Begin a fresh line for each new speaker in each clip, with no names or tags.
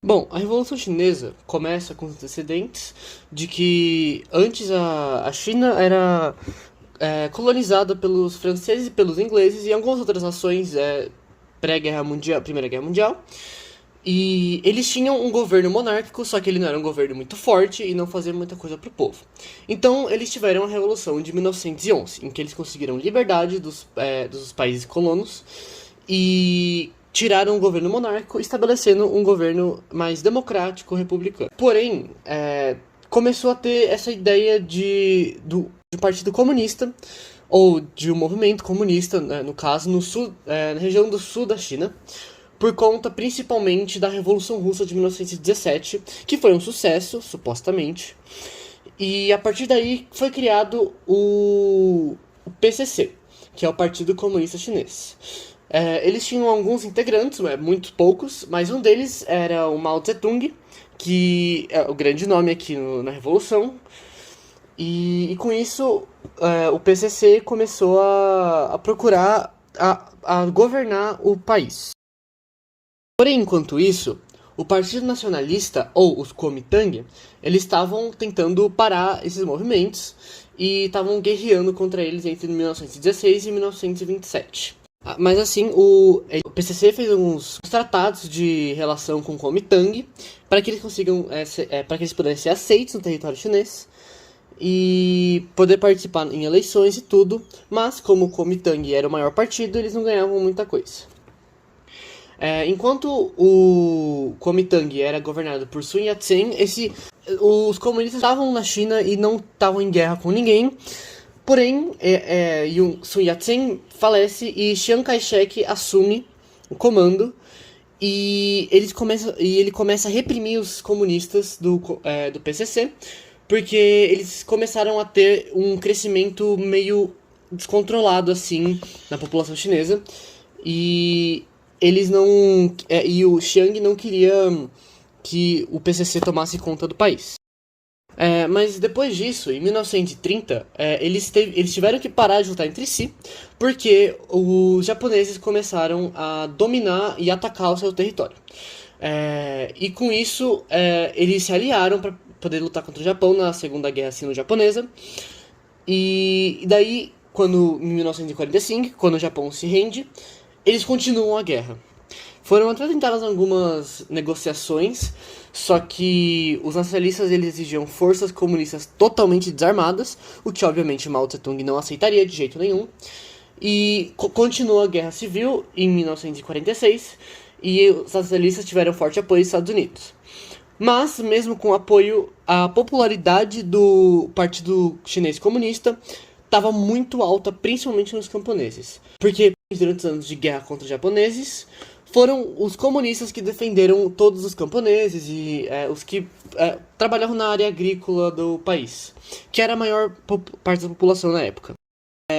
Bom, a Revolução Chinesa começa com os antecedentes de que antes a China era colonizada pelos franceses e pelos ingleses e algumas outras nações pré-guerra mundial, Primeira Guerra Mundial. E eles tinham um governo monárquico, só que ele não era um governo muito forte e não fazia muita coisa pro povo. Então eles tiveram a Revolução de 1911, em que eles conseguiram liberdade dos países colonos e tiraram o governo monárquico, estabelecendo um governo mais democrático, republicano. Porém, começou a ter essa ideia de Partido Comunista, ou de um movimento comunista, né, no caso, no sul, na região do sul da China, por conta principalmente da Revolução Russa de 1917, que foi um sucesso, supostamente. E a partir daí foi criado o PCC, que é o Partido Comunista Chinês. Eles tinham alguns integrantes, muito poucos, mas um deles era o Mao Tse-tung, que é o grande nome aqui na Revolução. E com isso, o PCC começou a procurar a governar o país. Porém, enquanto isso, o Partido Nacionalista, ou os Kuomintang, eles estavam tentando parar esses movimentos e estavam guerreando contra eles entre 1916 e 1927. Mas assim, o PCC fez alguns tratados de relação com o Kuomintang para que eles consigam, para que eles pudessem ser aceitos no território chinês e poder participar em eleições e tudo. Mas como o Kuomintang era o maior partido, eles não ganhavam muita coisa. Enquanto o Kuomintang era governado por Sun Yat-sen, os comunistas estavam na China e não estavam em guerra com ninguém. Porém, Sun Yat-sen falece e Chiang Kai-shek assume o comando e ele começa a reprimir os comunistas do PCC, porque eles começaram a ter um crescimento meio descontrolado assim na população chinesa e eles não e o Chiang não queria que o PCC tomasse conta do país. Mas depois disso, em 1930, eles tiveram que parar de lutar entre si, porque os japoneses começaram a dominar e atacar o seu território. E com isso, eles se aliaram para poder lutar contra o Japão na Segunda Guerra Sino-Japonesa. E daí, em 1945, quando o Japão se rende, eles continuam a guerra. Foram até tentadas algumas negociações, só que os nacionalistas eles exigiam forças comunistas totalmente desarmadas, o que obviamente Mao Tse-tung não aceitaria de jeito nenhum. E continuou a Guerra Civil em 1946 e os nacionalistas tiveram forte apoio dos Estados Unidos. Mas, mesmo com apoio, a popularidade do Partido Chinês Comunista estava muito alta, principalmente nos camponeses. Porque durante os anos de guerra contra os japoneses, foram os comunistas que defenderam todos os camponeses e os que trabalhavam na área agrícola do país, que era a maior parte da população na época.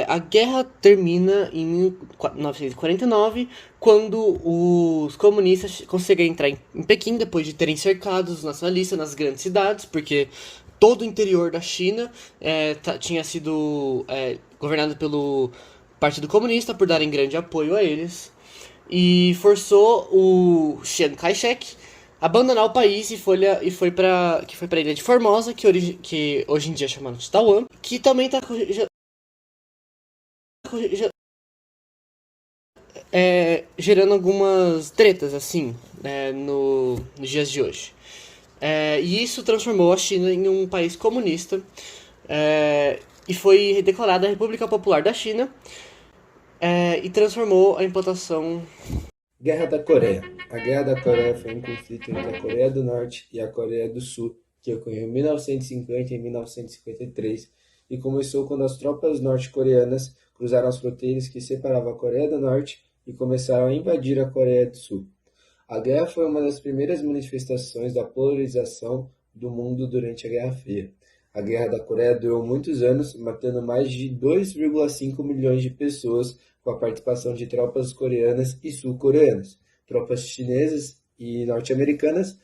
A guerra termina em 1949, quando os comunistas conseguem entrar em Pequim, depois de terem cercado os nacionalistas nas grandes cidades, porque todo o interior da China tinha sido governado pelo Partido Comunista, por darem grande apoio a eles, e forçou o Chiang Kai-shek a abandonar o país e foi para a ilha de Formosa, que hoje em dia é chamada de Taiwan, que também está gerando algumas tretas, assim, nos dias de hoje. E isso transformou a China em um país comunista e foi declarada a República Popular da China e transformou a implantação.
Guerra da Coreia. A Guerra da Coreia foi um conflito entre a Coreia do Norte e a Coreia do Sul, que ocorreu em 1950 e 1953, e começou quando as tropas norte-coreanas cruzaram as fronteiras que separavam a Coreia do Norte e começaram a invadir a Coreia do Sul. A guerra foi uma das primeiras manifestações da polarização do mundo durante a Guerra Fria. A Guerra da Coreia durou muitos anos, matando mais de 2,5 milhões de pessoas, com a participação de tropas coreanas e sul-coreanas, tropas chinesas e norte-americanas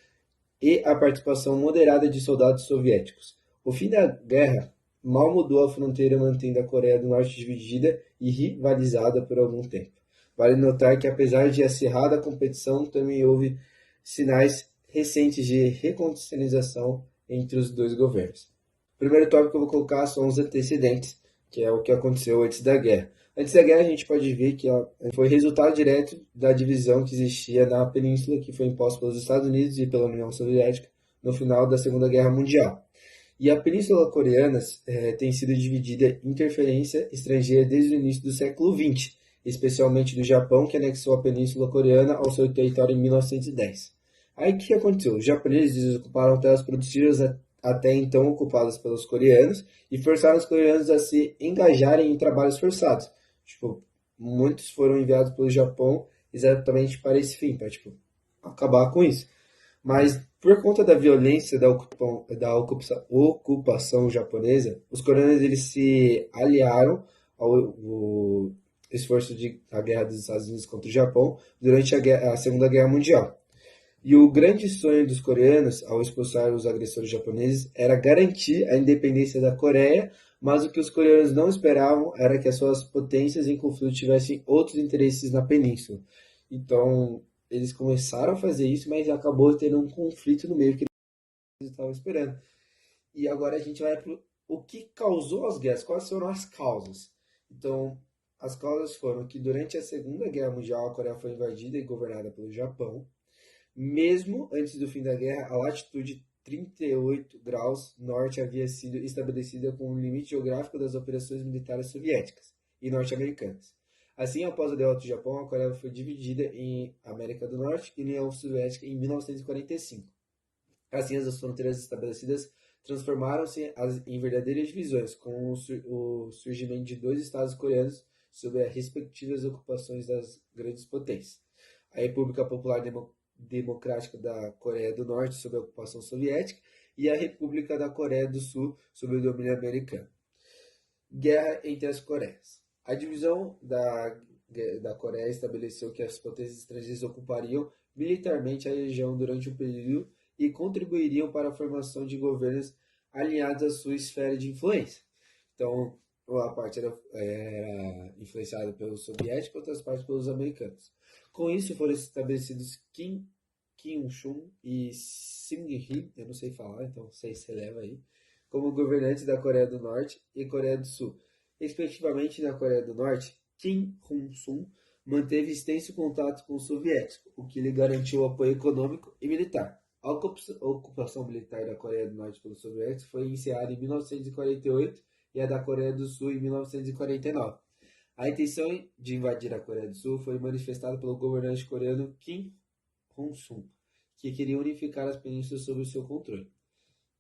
e a participação moderada de soldados soviéticos. O fim da guerra mal mudou a fronteira, mantendo a Coreia do Norte dividida e rivalizada por algum tempo. Vale notar que, apesar de acirrada competição, também houve sinais recentes de reconciliação entre os dois governos. O primeiro tópico que eu vou colocar são os antecedentes, que é o que aconteceu antes da guerra. Antes da guerra, a gente pode ver que foi resultado direto da divisão que existia na península, que foi imposta pelos Estados Unidos e pela União Soviética no final da Segunda Guerra Mundial. E a Península Coreana tem sido dividida em interferência estrangeira desde o início do século XX, especialmente do Japão, que anexou a Península Coreana ao seu território em 1910. Aí o que aconteceu? Os japoneses ocuparam terras produtivas até então ocupadas pelos coreanos e forçaram os coreanos a se engajarem em trabalhos forçados. Tipo, muitos foram enviados pelo Japão exatamente para esse fim, para acabar com isso. Mas por conta da violência da ocupação japonesa, os coreanos eles se aliaram ao esforço da guerra dos Estados Unidos contra o Japão durante a Segunda Guerra Mundial. E o grande sonho dos coreanos, ao expulsar os agressores japoneses, era garantir a independência da Coreia, mas o que os coreanos não esperavam era que as suas potências em conflito tivessem outros interesses na península. Então, eles começaram a fazer isso, mas acabou tendo um conflito no meio que eles estavam esperando. E agora a gente vai para o que causou as guerras, quais foram as causas. Então, as causas foram que durante a Segunda Guerra Mundial a Coreia foi invadida e governada pelo Japão. Mesmo antes do fim da guerra, a latitude 38 graus norte havia sido estabelecida como o limite geográfico das operações militares soviéticas e norte-americanas. Assim, após a derrota do Japão, a Coreia foi dividida em América do Norte e União Soviética em 1945. Assim, as fronteiras estabelecidas transformaram-se em verdadeiras divisões, com o surgimento de dois estados coreanos sob as respectivas ocupações das grandes potências. A República Popular Democrática da Coreia do Norte sob a ocupação soviética e a República da Coreia do Sul sob o domínio americano. Guerra entre as Coreias. A divisão da Coreia estabeleceu que as potências estrangeiras ocupariam militarmente a região durante um período e contribuiriam para a formação de governos alinhados à sua esfera de influência. Então, uma parte era influenciada pelos soviéticos, outras partes pelos americanos. Com isso, foram estabelecidos Kim Il-sung e Seung-hee, eu não sei falar, então vocês releva aí, como governantes da Coreia do Norte e Coreia do Sul. Respectivamente, na Coreia do Norte, Kim Il-sung manteve extenso contato com os soviéticos, o que lhe garantiu apoio econômico e militar. A ocupação militar da Coreia do Norte pelos soviéticos foi encerrada em 1948 e a da Coreia do Sul em 1949. A intenção de invadir a Coreia do Sul foi manifestada pelo governante coreano Kim Il-sung, que queria unificar as penínsulas sob o seu controle.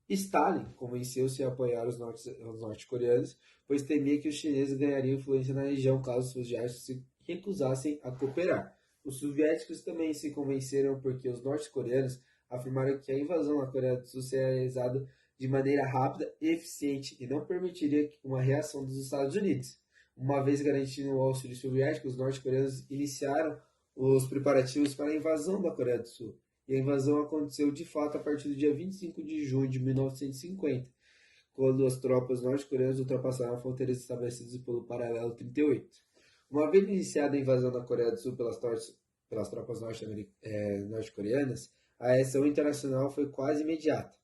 Stalin convenceu-se a apoiar os norte-coreanos, pois temia que os chineses ganhariam influência na região caso os soviéticos se recusassem a cooperar. Os soviéticos também se convenceram porque os norte-coreanos afirmaram que a invasão à Coreia do Sul seria realizada de maneira rápida e eficiente e não permitiria uma reação dos Estados Unidos. Uma vez garantindo o auxílio soviético, os norte-coreanos iniciaram os preparativos para a invasão da Coreia do Sul. E a invasão aconteceu de fato a partir do dia 25 de junho de 1950, quando as tropas norte-coreanas ultrapassaram fronteiras estabelecidas pelo paralelo 38. Uma vez iniciada a invasão da Coreia do Sul pelas tropas norte-coreanas, a reação internacional foi quase imediata.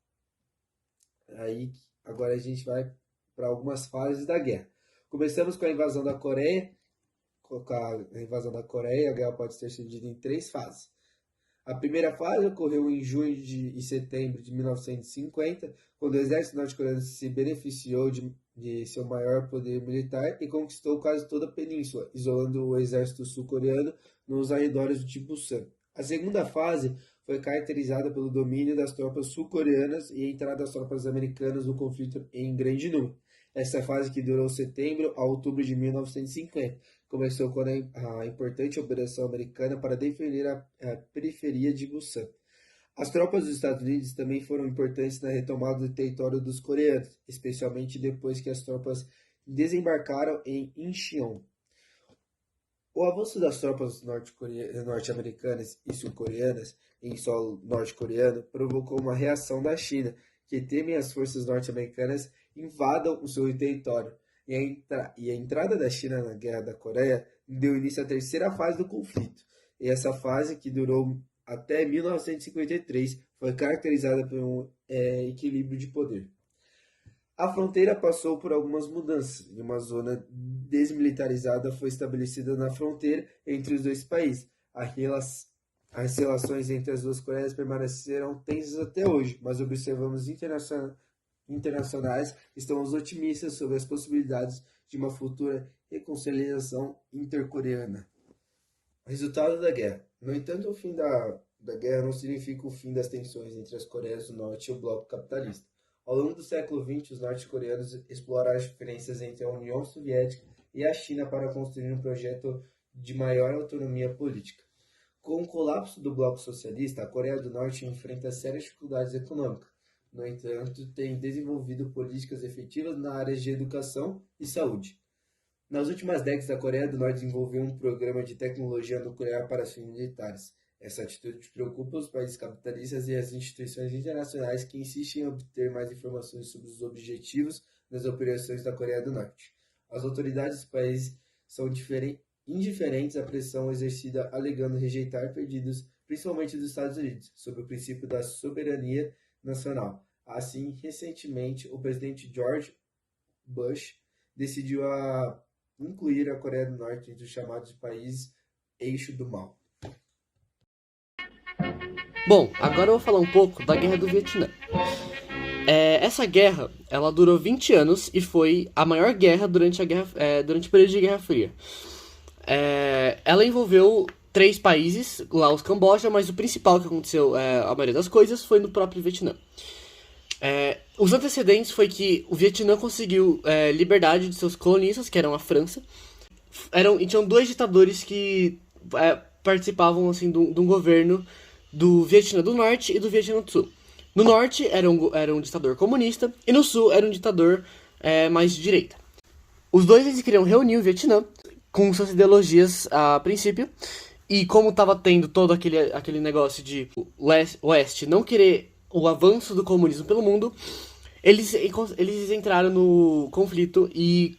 Aí, agora a gente vai para algumas fases da guerra. Começamos com a invasão da Coreia. A guerra pode ser dividida em 3 fases. A primeira fase ocorreu em junho e setembro de 1950, quando o exército norte-coreano se beneficiou de seu maior poder militar e conquistou quase toda a península, isolando o exército sul-coreano nos arredores de Busan. A segunda fase foi caracterizada pelo domínio das tropas sul-coreanas e a entrada das tropas americanas no conflito em grande número. Essa fase, que durou setembro a outubro de 1950, começou com a importante operação americana para defender a periferia de Busan. As tropas dos Estados Unidos também foram importantes na retomada do território dos coreanos, especialmente depois que as tropas desembarcaram em Incheon. O avanço das tropas norte-americanas e sul-coreanas em solo norte-coreano provocou uma reação da China, que teme as forças norte-americanas invadam o seu território. E a entrada da China na Guerra da Coreia deu início à terceira fase do conflito. E essa fase, que durou até 1953 foi caracterizada por um equilíbrio de poder. A fronteira passou por algumas mudanças e uma zona desmilitarizada foi estabelecida na fronteira entre os dois países. As relações entre as duas Coreias permaneceram tensas até hoje, mas observamos internacionais estamos otimistas sobre as possibilidades de uma futura reconciliação intercoreana. Resultado da guerra. No entanto, o fim da guerra não significa o fim das tensões entre as Coreias do Norte e o bloco capitalista. Ao longo do século XX, os norte-coreanos exploraram as diferenças entre a União Soviética e a China para construir um projeto de maior autonomia política. Com o colapso do bloco socialista, a Coreia do Norte enfrenta sérias dificuldades econômicas. No entanto, tem desenvolvido políticas efetivas na área de educação e saúde. Nas últimas décadas, a Coreia do Norte desenvolveu um programa de tecnologia nuclear para fins militares. Essa atitude preocupa os países capitalistas e as instituições internacionais que insistem em obter mais informações sobre os objetivos das operações da Coreia do Norte. As autoridades dos países são indiferentes à pressão exercida alegando rejeitar pedidos, principalmente dos Estados Unidos, sob o princípio da soberania nacional. Assim, recentemente, o presidente George Bush decidiu incluir a Coreia do Norte entre os chamados países eixo do mal.
Bom, agora eu vou falar um pouco da Guerra do Vietnã. Essa guerra, ela durou 20 anos e foi a maior guerra durante o período de Guerra Fria. Ela envolveu 3 países, Laos, Camboja, mas o principal que aconteceu, a maioria das coisas, foi no próprio Vietnã. Os antecedentes foi que o Vietnã conseguiu liberdade de seus colonistas, que eram a França. E tinham 2 ditadores que participavam assim, de um governo do Vietnã do Norte e do Vietnã do Sul. No Norte era um ditador comunista e no Sul era um ditador mais de direita. Os dois eles queriam reunir o Vietnã com suas ideologias a princípio, e como estava tendo todo aquele negócio de o Oeste não querer o avanço do comunismo pelo mundo, eles entraram no conflito, e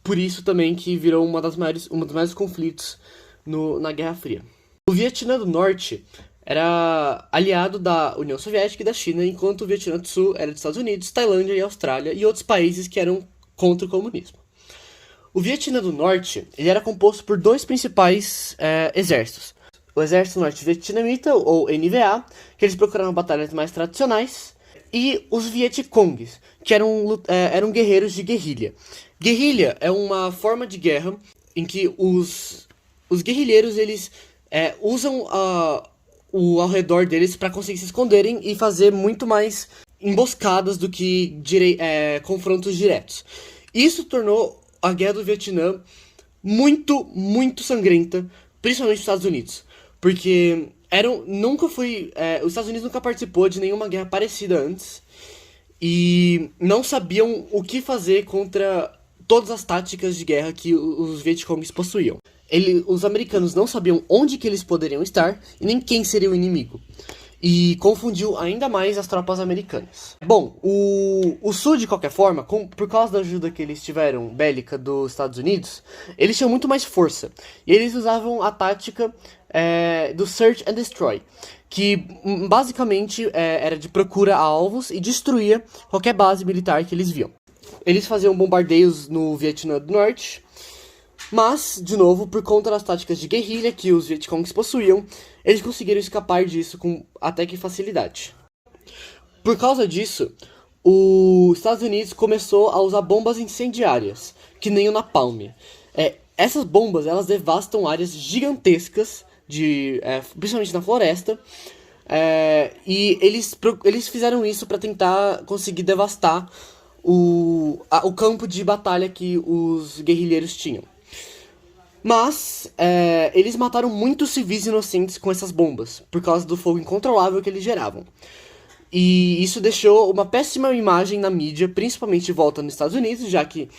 por isso também que virou um dos maiores conflitos na Guerra Fria. O Vietnã do Norte era aliado da União Soviética e da China, enquanto o Vietnã do Sul era dos Estados Unidos, Tailândia e Austrália e outros países que eram contra o comunismo. O Vietnã do Norte ele era composto por 2 principais exércitos. O Exército Norte-Vietnamita, ou NVA, que eles procuravam batalhas mais tradicionais, e os Vietcongs, que eram guerreiros de guerrilha. Guerrilha é uma forma de guerra em que os guerrilheiros eles usam ao redor deles para conseguir se esconderem e fazer muito mais emboscadas do que confrontos diretos. Isso tornou a Guerra do Vietnã muito, muito sangrenta, principalmente nos Estados Unidos. Porque os Estados Unidos nunca participou de nenhuma guerra parecida antes e não sabiam o que fazer contra todas as táticas de guerra que os Vietcongs possuíam. Os americanos não sabiam onde que eles poderiam estar e nem quem seria o inimigo. E confundiu ainda mais as tropas americanas. Bom, o Sul, de qualquer forma, por causa da ajuda que eles tiveram bélica dos Estados Unidos, eles tinham muito mais força. E eles usavam a tática do Search and Destroy, que basicamente era de procura a alvos e destruía qualquer base militar que eles viam. Eles faziam bombardeios no Vietnã do Norte, mas, de novo, por conta das táticas de guerrilha que os Vietcongs possuíam, eles conseguiram escapar disso com até que facilidade. Por causa disso, os Estados Unidos começou a usar bombas incendiárias, que nem o Napalm. Essas bombas, elas devastam áreas gigantescas, principalmente na floresta, e eles fizeram isso para tentar conseguir devastar o campo de batalha que os guerrilheiros tinham. Mas eles mataram muitos civis inocentes com essas bombas, por causa do fogo incontrolável que eles geravam. E isso deixou uma péssima imagem na mídia, principalmente de volta nos Estados Unidos, já que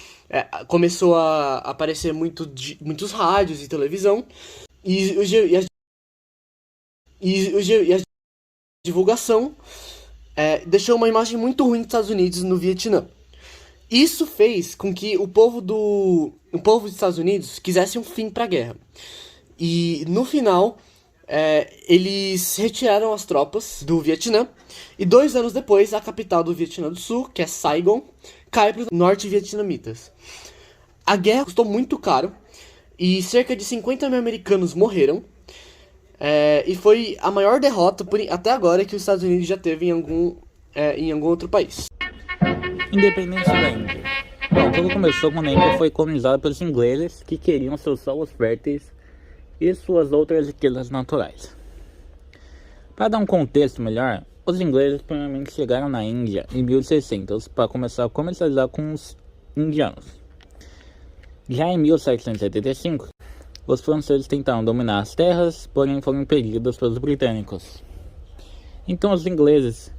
começou a aparecer muitos rádios e televisão. E a divulgação deixou uma imagem muito ruim dos Estados Unidos no Vietnã. Isso fez com que o povo dos Estados Unidos quisesse um fim para a guerra. E no final, Eles retiraram as tropas do Vietnã e 2 anos depois a capital do Vietnã do Sul, que é Saigon, cai para os norte-vietnamitas. A guerra custou muito caro e cerca de 50 mil americanos morreram. E foi a maior derrota até agora que os Estados Unidos já teve em algum outro país.
Independência da Índia. Bom, tudo começou quando a Índia foi colonizada pelos ingleses, que queriam seus solos férteis e suas outras riquezas naturais. Para dar um contexto melhor, os ingleses primeiramente chegaram na Índia em 1600 para começar a comercializar com os indianos. Já em 1775, os franceses tentaram dominar as terras, porém foram impedidos pelos britânicos. Então os ingleses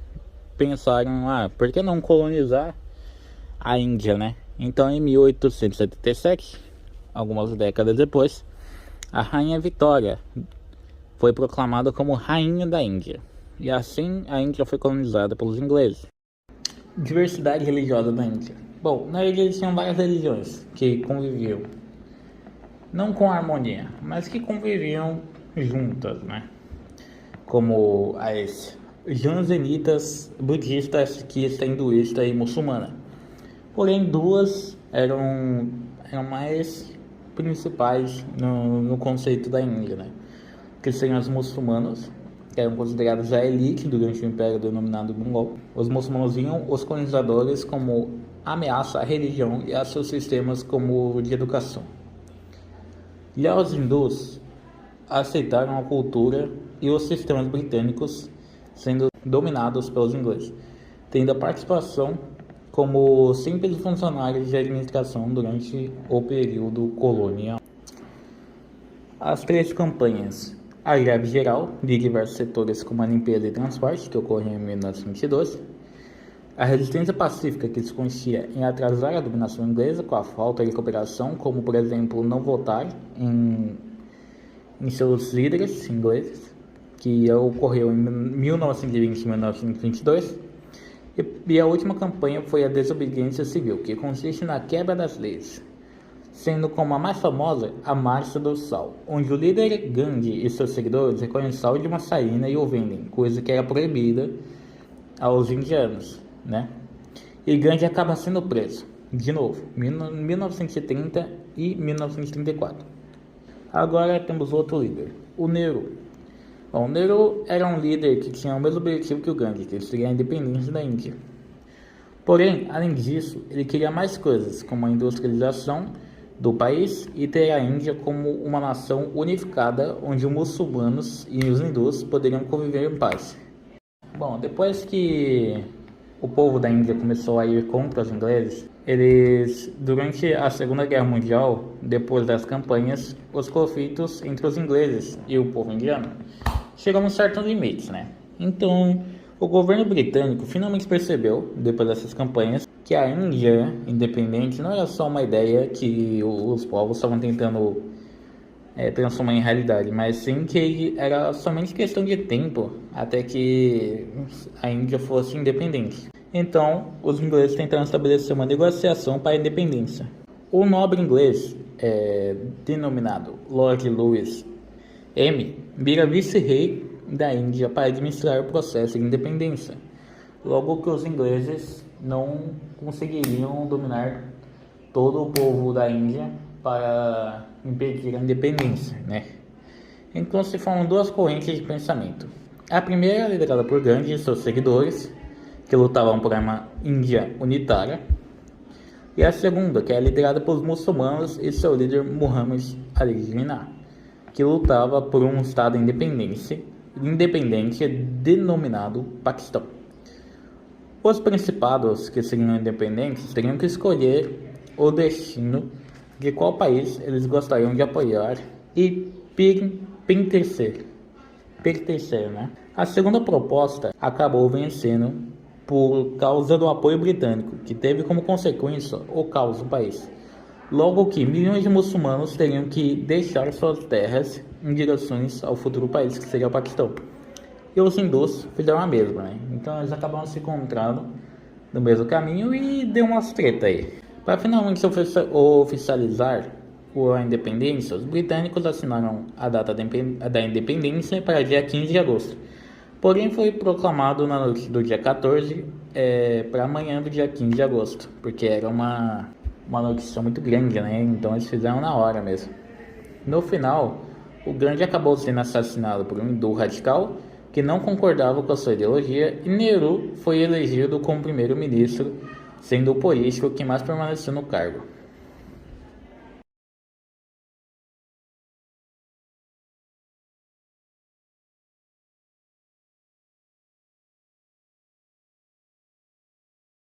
pensaram, por que não colonizar a Índia, né? Então em 1877, algumas décadas depois, a Rainha Vitória foi proclamada como Rainha da Índia. E assim a Índia foi colonizada pelos ingleses. Diversidade religiosa da Índia. Bom, na Índia eles tinham várias religiões que conviviam, não com harmonia, mas que conviviam juntas, né? Como as jansenitas, budista, sikista, hinduísta e muçulmana. Porém, duas eram mais principais no conceito da Índia, né? Que seriam os muçulmanos, que eram considerados a elite durante o Império denominado Mongol. Os muçulmanos viam os colonizadores como ameaça à religião e a seus sistemas como de educação. Já os hindus aceitaram a cultura e os sistemas britânicos sendo dominados pelos ingleses, tendo a participação como simples funcionários de administração durante o período colonial. As 3 campanhas: a greve geral de diversos setores como a limpeza e transporte, que ocorreu em 1912, a resistência pacífica, que consistia em atrasar a dominação inglesa com a falta de cooperação, como por exemplo não votar em seus líderes ingleses, que ocorreu em 1920 e 1922. E a última campanha foi a desobediência civil, que consiste na quebra das leis, sendo como a mais famosa a Marcha do Sal, onde o líder Gandhi e seus seguidores recolhem sal de uma saína e o vendem, coisa que era proibida aos indianos, né? E Gandhi acaba sendo preso, de novo, em 1930 e 1934. Agora temos outro líder, o Nehru. Bom, o Nehru era um líder que tinha o mesmo objetivo que o Gandhi, que seria a independência da Índia. Porém, além disso, ele queria mais coisas, como a industrialização do país e ter a Índia como uma nação unificada, onde os muçulmanos e os hindus poderiam conviver em paz. Bom, depois que o povo da Índia começou a ir contra os ingleses, durante a Segunda Guerra Mundial, depois das campanhas, os conflitos entre os ingleses e o povo indiano chegam a certos limites, né? Então, o governo britânico finalmente percebeu, depois dessas campanhas, que a Índia independente não era só uma ideia que os povos estavam tentando transformar em realidade, mas sim que era somente questão de tempo até que a Índia fosse independente. Então, os ingleses tentaram estabelecer uma negociação para a independência. O nobre inglês, denominado Lord Louis M, vira vice-rei da Índia para administrar o processo de independência, logo que os ingleses não conseguiriam dominar todo o povo da Índia para impedir a independência, né? Então se formam 2 correntes de pensamento. A primeira é liderada por Gandhi e seus seguidores, que lutavam por uma Índia unitária, e a segunda, que é liderada pelos muçulmanos e seu líder Muhammad Ali Jinnah, que lutava por um estado independente denominado Paquistão. Os principados que seriam independentes teriam que escolher o destino de qual país eles gostariam de apoiar e pertencer, né? A segunda proposta acabou vencendo por causa do apoio britânico, que teve como consequência o caos do país. Logo que milhões de muçulmanos teriam que deixar suas terras em direções ao futuro país, que seria o Paquistão. E os hindus fizeram a mesma, né? Então eles acabaram se encontrando no mesmo caminho e deu umas treta aí. Para finalmente oficializar a independência, os britânicos assinaram a data da independência para dia 15 de agosto. Porém, foi proclamado na noite do dia 14 para amanhã do dia 15 de agosto, porque era uma notícia muito grande, né? Então eles fizeram na hora mesmo. No final, o Gandhi acabou sendo assassinado por um hindu radical que não concordava com a sua ideologia, e Nehru foi elegido como primeiro-ministro, sendo o político que mais permaneceu no cargo.